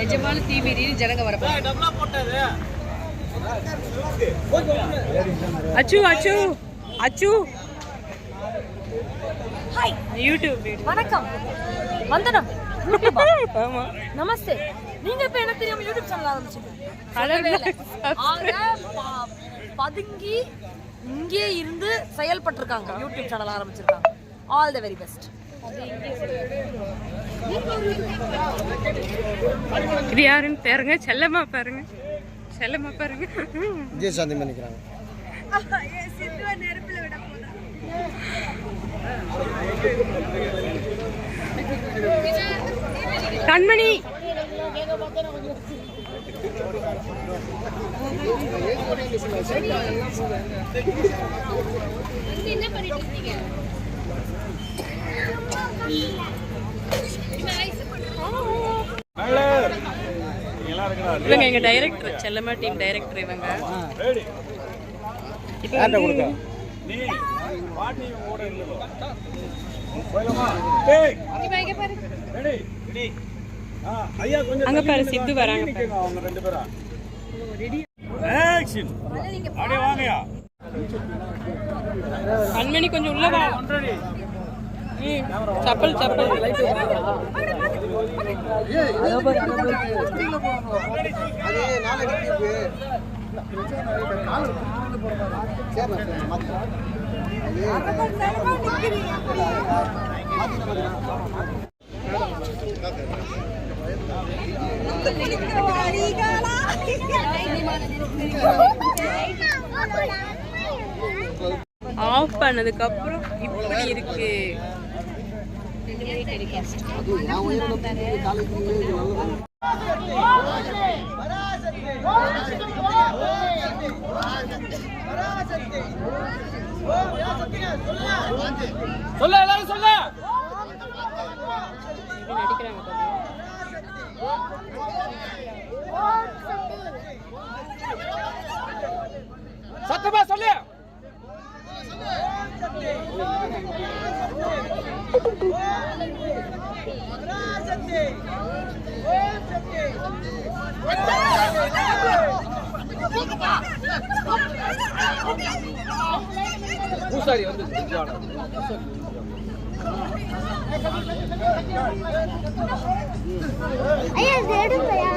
நிஜமான தீ மீறி ஜனங்க வரப்போறாங்க. அச்சு அச்சு அச்சு ஹாய் யூடியூப் வணக்கம் வந்தனம் ஆமா நமஸ்தே. நீங்க இப்ப என்ன தெரியாம யூடியூப் சேனல் ஆரம்பிச்சிருக்கீங்க. பதுங்கி இங்கே இருந்து செயல்பட்டிருக்காங்க, யூடியூப் சேனல் ஆரம்பிச்சிருக்காங்க. All the very best. இது யாருன்னு பாருங்க, செல்லம்மா பாருங்க, செல்லம்மா பாருங்க. விஜயசாந்தி பண்ணிக்கிறாங்க. கண்மணி என்ன பண்ணிட்டு இருக்கீங்க? இவங்க எங்க டைரக்டர், செல்லம்மா டீம் டைரக்டர் இவங்க. அங்க பாரு சித்து வராங்க. கண்மணி கொஞ்சம் உள்ள வா. சப்பல் சப்பல் ஆஃப் பண்ணதுக்கு அப்புறம் இப்படி இருக்கு. சொல்ல எல்லாரும் சொல்ல நடிக்கிறாங்க. சத்தமா சொல்லு. பூசாரி வந்து ஐயா